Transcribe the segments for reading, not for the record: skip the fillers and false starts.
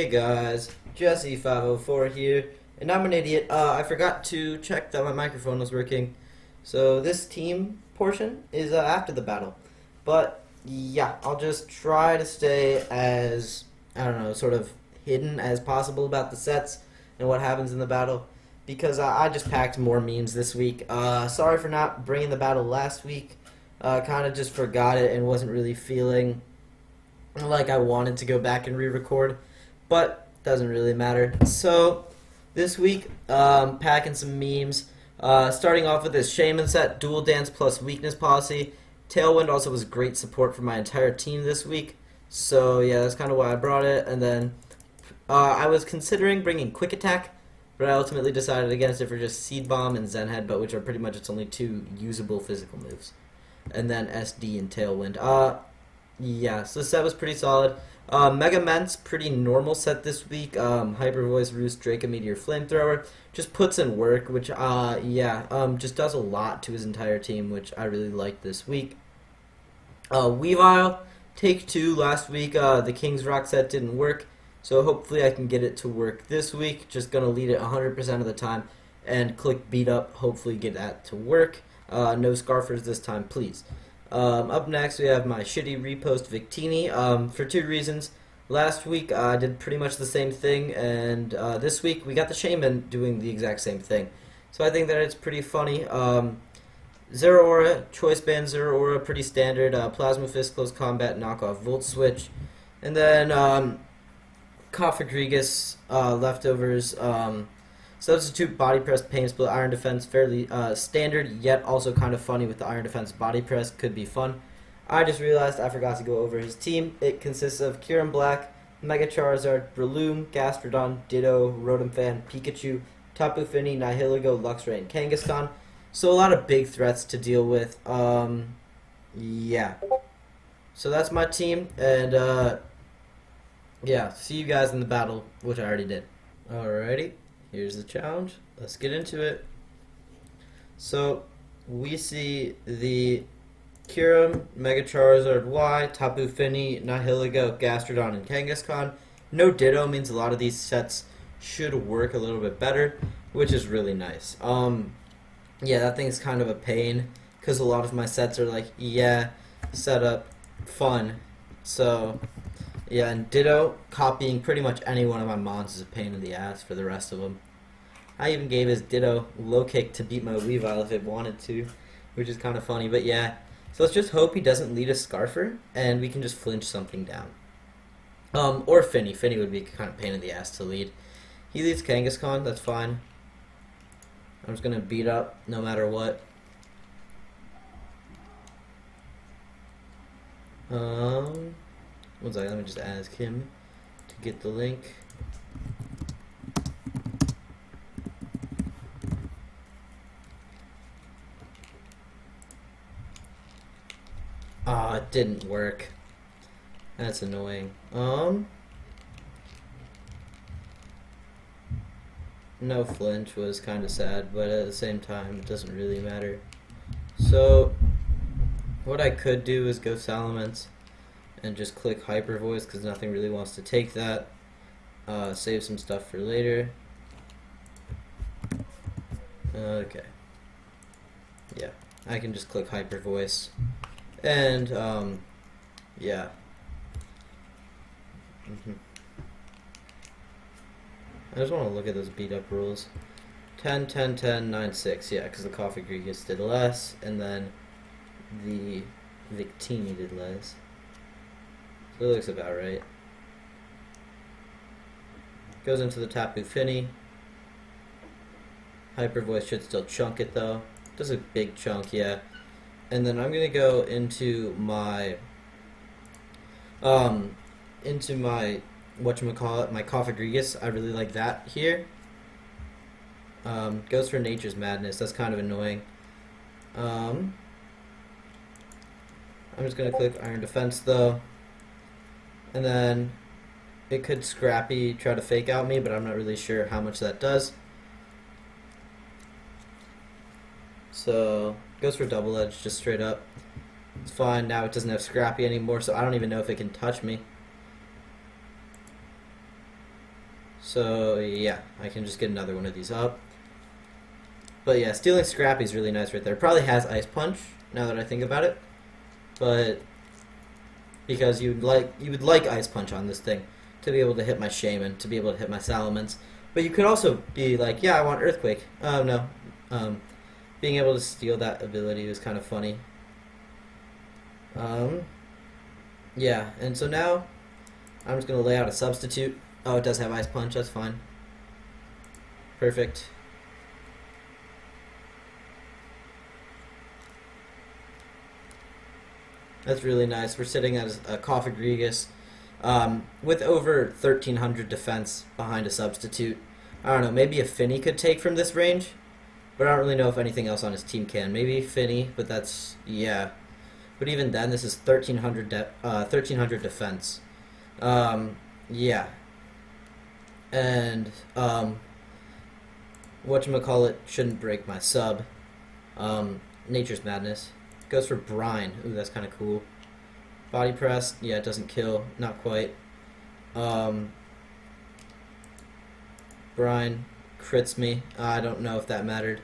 guys, Jesse504 here, and I'm an idiot. I forgot to check that my microphone was working. So this team portion is after the battle. But yeah, I'll just try to stay as, I don't know, sort of hidden as possible about the sets and what happens in the battle. Because I just packed more memes this week. Sorry for not bringing the battle last week. Kind of just forgot it and wasn't really feeling like I wanted to go back and re-record, but doesn't really matter. So this week, packing some memes. Starting off with this Shaman set, Dual Dance plus Weakness Policy. Tailwind also was great support for my entire team this week. So yeah, that's kind of why I brought it. And then I was considering bringing Quick Attack, but I ultimately decided against it for just Seed Bomb and Zen Headbutt, which are pretty much its only two usable physical moves. And then SD and Tailwind. Yeah, so the set was pretty solid. Mega Ments, pretty normal set this week. Hyper Voice, Roost, Draco Meteor, Flamethrower. Just puts in work, which, just does a lot to his entire team, which I really liked this week. Weavile, Take 2 last week. The King's Rock set didn't work, so hopefully I can get it to work this week. Just going to lead it 100% of the time and click Beat Up, hopefully get that to work. No Scarfers this time, please. Up next, we have my shitty repost Victini, for two reasons. Last week, I did pretty much the same thing, and this week, we got the Shaman doing the exact same thing. So I think that it's pretty funny. Zero Aura, Choice Band Zero Aura, pretty standard. Plasma Fist, Close Combat, Knockoff, Volt Switch. And then, Kofagrigus, Leftovers, Substitute, Body Press, Pain Split, Iron Defense, fairly standard, yet also kind of funny with the Iron Defense Body Press, could be fun. I just realized I forgot to go over his team. It consists of Kyurem Black, Mega Charizard, Breloom, Gastrodon, Ditto, Rotom-Fan, Pikachu, Tapu Fini, Nihilego, Luxray, and Kangaskhan. So a lot of big threats to deal with. Yeah. So that's my team, and yeah, see you guys in the battle, which I already did. Alrighty. Here's the challenge. Let's get into it. So, we see the Kyurem, Mega Charizard Y, Tapu Fini, Nihilego, Gastrodon, and Kangaskhan. No Ditto means a lot of these sets should work a little bit better, which is really nice. Yeah, that thing's kind of a pain, because a lot of my sets are like, yeah, setup, fun. So, yeah, and Ditto, copying pretty much any one of my mons is a pain in the ass for the rest of them. I even gave his Ditto low kick to beat my Weavile if it wanted to, which is kind of funny, but yeah. So let's just hope he doesn't lead a Scarfer, and we can just flinch something down. Or Fini. Fini would be kind of pain in the ass to lead. He leads Kangaskhan, that's fine. I'm just going to beat up no matter what. One second, let me just ask him to get the link. Ah, it didn't work. That's annoying. No flinch was kind of sad, but at the same time, it doesn't really matter. So, what I could do is go Salamence and just click Hyper Voice because nothing really wants to take that. Save some stuff for later. Okay. Yeah, I can just click Hyper Voice. And, yeah. I just want to look at those beat up rules. 10, 10, 10, 9, 6. Yeah, because the Kofagrigus did less, and then the Victini did less. So it looks about right. Goes into the Tapu Fini. Hyper Voice should still chunk it though. Does a big chunk, yeah. And then I'm gonna go into my whatchamacallit, my Kofagrigus. I really like that here. Goes for Nature's Madness. That's kind of annoying. I'm just gonna click Iron Defense though, and then it could Scrappy try to fake out me, but I'm not really sure how much that does. So goes for Double Edge, just straight up. It's fine. Now it doesn't have Scrappy anymore, so I don't even know if it can touch me. So yeah, I can just get another one of these up. But yeah, stealing Scrappy is really nice right there. Probably has Ice Punch, now that I think about it. But because you would like Ice Punch on this thing to be able to hit my Shaman, to be able to hit my Salamence. But you could also be like, yeah, I want Earthquake. No. Being able to steal that ability was kind of funny. Yeah, and so now I'm just going to lay out a substitute. Oh, it does have Ice Punch, that's fine. Perfect. That's really nice. We're sitting as a Coffagrigus with over 1,300 defense behind a substitute. I don't know, maybe a Finny could take from this range, but I don't really know if anything else on his team can. Maybe Finny, but that's, yeah. But even then, this is 1,300 defense. Yeah. And, whatchamacallit shouldn't break my sub. Nature's Madness. Goes for Brine. Ooh, that's kind of cool. Body Press. Yeah, it doesn't kill. Not quite. Brine crits me. I don't know if that mattered.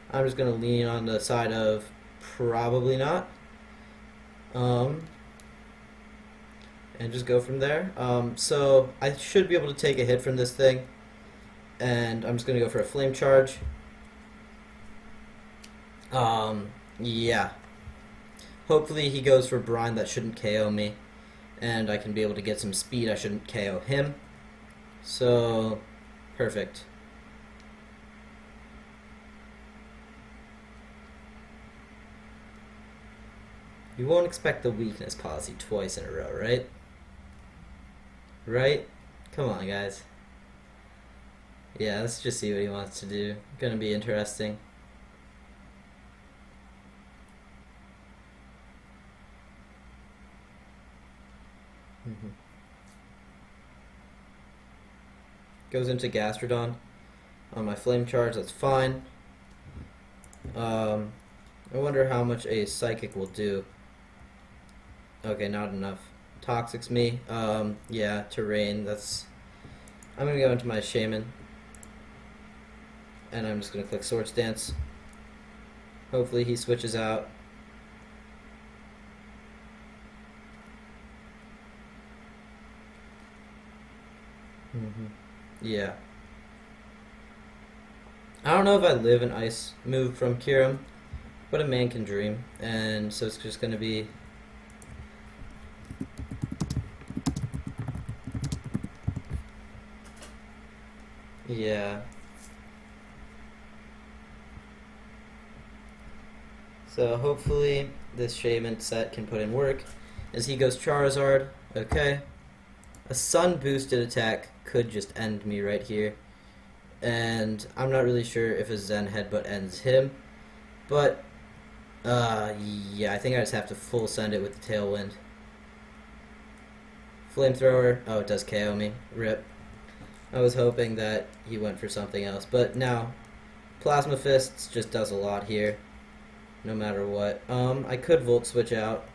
I'm just going to lean on the side of probably not. And just go from there. So I should be able to take a hit from this thing. And I'm just going to go for a Flame Charge. Yeah. Hopefully he goes for Brine that shouldn't KO me. And I can be able to get some speed. I shouldn't KO him. So, perfect. You won't expect the weakness policy twice in a row, right? Right? Come on, guys. Yeah, let's just see what he wants to do. Gonna be interesting. Goes into Gastrodon on my Flame Charge, that's fine. I wonder how much a Psychic will do. Okay, not enough. Toxics me. Yeah, Terrain, that's... I'm gonna go into my Shaman. And I'm just gonna click Swords Dance. Hopefully he switches out. Yeah. I don't know if I live an Ice move from Kyurem, but a man can dream. And so it's just gonna be... Yeah. So hopefully this Shaman set can put in work. As he goes Charizard, okay. A Sun boosted attack could just end me right here. And I'm not really sure if a Zen Headbutt ends him. But, yeah, I think I just have to full send it with the Tailwind. Flamethrower, oh, it does KO me. RIP. I was hoping that he went for something else. But now, Plasma Fists just does a lot here. No matter what. I could Volt Switch out.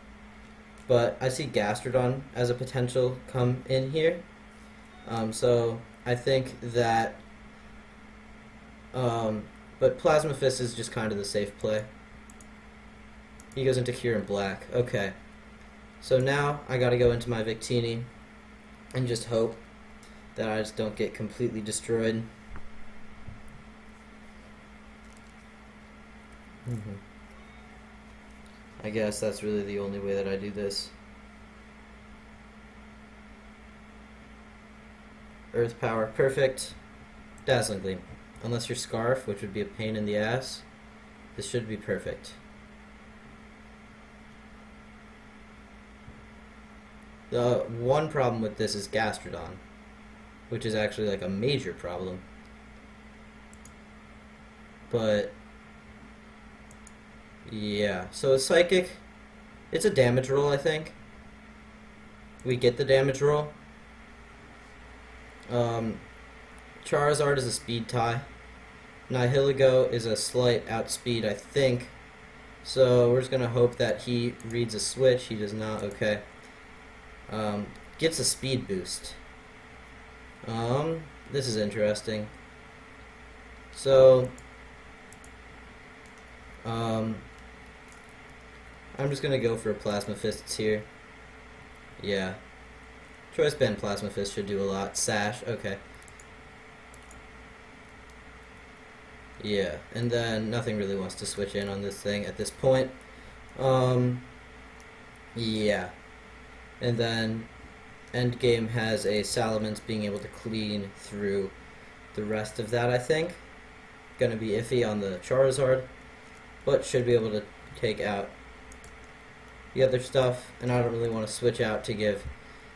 But I see Gastrodon as a potential come in here. So I think that... but Plasma Fist is just kind of the safe play. He goes into Kyurem Black. Okay. So now I gotta go into my Victini and just hope that I just don't get completely destroyed. I guess that's really the only way that I do this. Earth Power, perfect. Dazzling Gleam. Unless you're Scarf, which would be a pain in the ass, this should be perfect. The one problem with this is Gastrodon, which is actually like a major problem. But yeah, so a Psychic, it's a damage roll, I think. We get the damage roll. Charizard is a speed tie. Nihilego is a slight outspeed, I think. So we're just gonna hope that he reads a switch. He does not. Okay. Gets a speed boost. this is interesting. So, I'm just gonna go for Plasma Fists here. Yeah. Choice Band Plasma Fist should do a lot. Sash, okay. Yeah, and then nothing really wants to switch in on this thing at this point. Yeah. And then Endgame has a Salamence being able to clean through the rest of that, I think. Gonna be iffy on the Charizard, but should be able to take out the other stuff, and I don't really want to switch out to give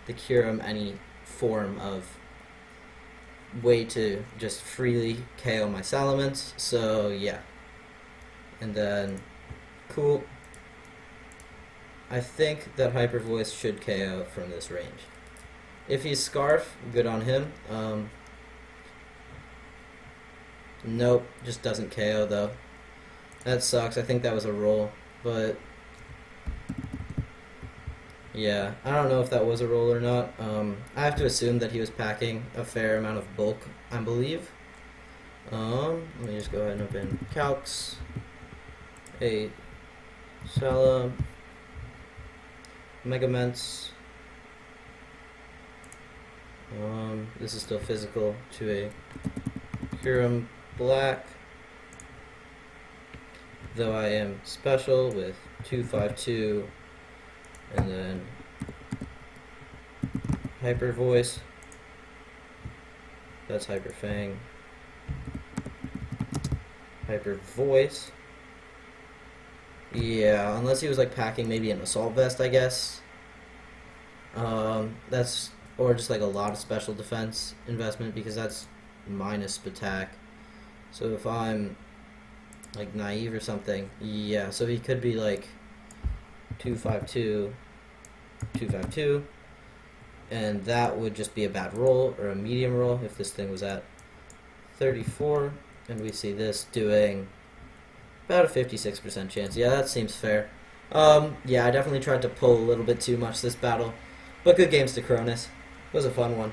the Kyurem any form of way to just freely KO my Salamence, so yeah. And then, cool. I think that Hyper Voice should KO from this range. If he's Scarf, good on him. Nope, just doesn't KO though. That sucks. I think that was a roll, but yeah, I don't know if that was a roll or not. I have to assume that he was packing a fair amount of bulk, I believe. Let me just go ahead and open Calcs. A Salam. Megaments. This is still physical to a Kyurem Black. Though I am special with 252 and then Hyper Voice. That's Hyper Fang. Hyper Voice. Yeah, unless he was like packing maybe an Assault Vest, I guess. That's, or just like a lot of special defense investment, because that's minus attack. So if I'm like naive or something, yeah, so he could be like 252, 252, and that would just be a bad roll or a medium roll if this thing was at 34, and we see this doing about a 56% chance. Yeah, that seems fair. Yeah, I definitely tried to pull a little bit too much this battle, but good games to Cronus. It was a fun one.